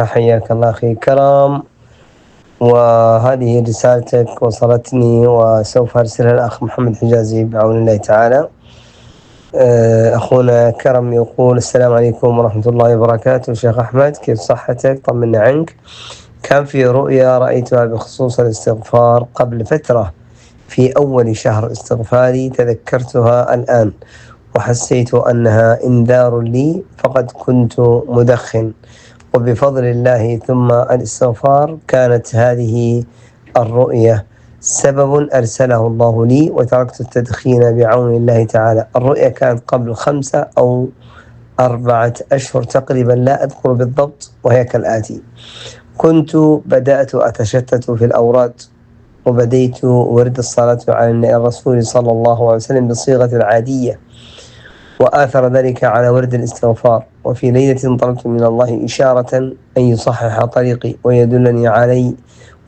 حياك الله أخي كرم، وهذه رسالتك وصلتني وسوف أرسلها الأخ محمد حجازي بعون الله تعالى. أخونا كرم يقول: السلام عليكم ورحمة الله وبركاته. شيخ أحمد، كيف صحتك؟ طمنا عنك. كان في رؤيا رأيتها بخصوص الاستغفار قبل فترة في أول شهر استغفاري، تذكرتها الآن وحسيت أنها إنذار لي، فقد كنت مدخن، وبفضل الله ثم الاستغفار كانت هذه الرؤية سبب أرسله الله لي وتركت التدخين بعون الله تعالى. الرؤية كانت قبل 5 أو 4 أشهر تقريبا، لا أذكر بالضبط، وهي كالآتي: كنت بدأت أتشتت في الأوراد، وبديت ورد الصلاة على الرسول صلى الله عليه وسلم بصيغة العادية، وآثر ذلك على ورد الاستغفار. وفي ليلة طلبت من الله إشارة أن يصحح طريقي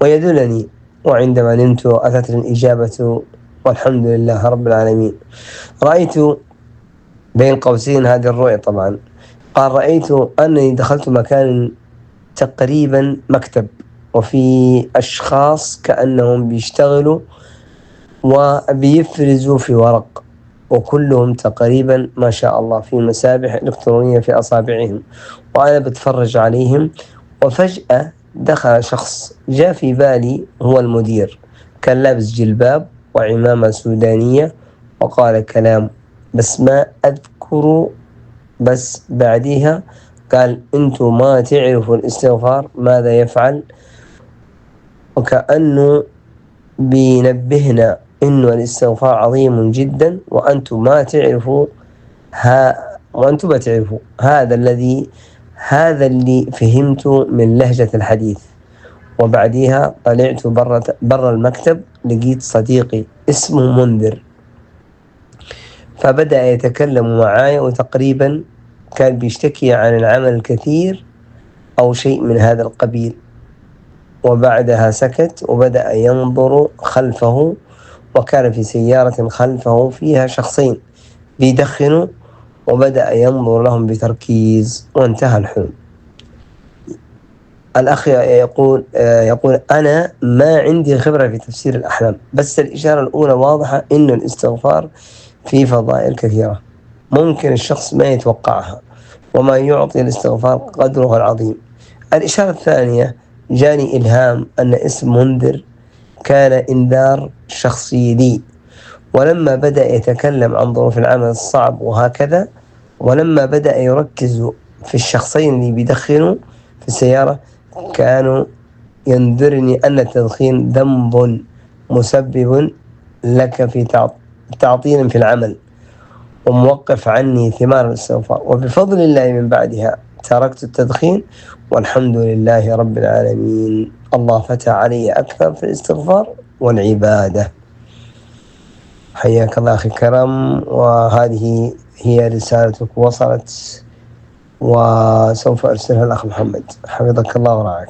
ويدلني، وعندما نمت أتتني الإجابة والحمد لله رب العالمين. رأيت بين قوسين هذه الرؤية طبعا، قال: رأيت أنني دخلت مكان تقريبا مكتب، وفي أشخاص كأنهم بيشتغلوا وبيفرزوا في ورق، وكلهم تقريبا ما شاء الله في مسابح إلكترونية في أصابعهم، وأنا بتفرج عليهم. وفجأة دخل شخص جاء في بالي هو المدير، كان لابس جلباب وعمامة سودانية، وقال كلام بس ما أذكره، بس بعدها قال: أنتم ما تعرفوا الاستغفار ماذا يفعل، وكأنه بينبهنا إنه الاستغفار عظيم جدا، وأنتم ما تعرفوا وأنتم ما تعرفوا. هذا اللي فهمته من لهجة الحديث. وبعدها طلعت برا المكتب، لقيت صديقي اسمه منذر، فبدأ يتكلم معي، وتقريبا كان بيشتكي عن العمل الكثير أو شيء من هذا القبيل. وبعدها سكت وبدأ ينظر خلفه، وكان في سيارة خلفه فيها شخصين بيدخنوا، وبدأ ينظر لهم بتركيز، وانتهى الحلم. الأخ يقول أنا ما عندي خبرة في تفسير الأحلام، بس الإشارة الأولى واضحة إنه الاستغفار في فضائل كثيرة ممكن الشخص ما يتوقعها، وما يعطي الاستغفار قدره العظيم. الإشارة الثانية جاني إلهام أن اسم منذر كان إنذار شخصي لي، ولما بدأ يتكلم عن ظروف العمل الصعب وهكذا، ولما بدأ يركز في الشخصين اللي بيدخنوا في السيارة، كانوا ينذرني أن التدخين ذنب مسبب لك في تعطيل في العمل، وموقف عني ثمار الاستغفار. وبفضل الله من بعدها تركت التدخين، والحمد لله رب العالمين. الله فتح علي أكثر في الاستغفار والعبادة. حياك الله أخي كرم، وهذه هي رسالتك وصلت، وسوف أرسلها الأخ محمد. حفظك الله ورعاك.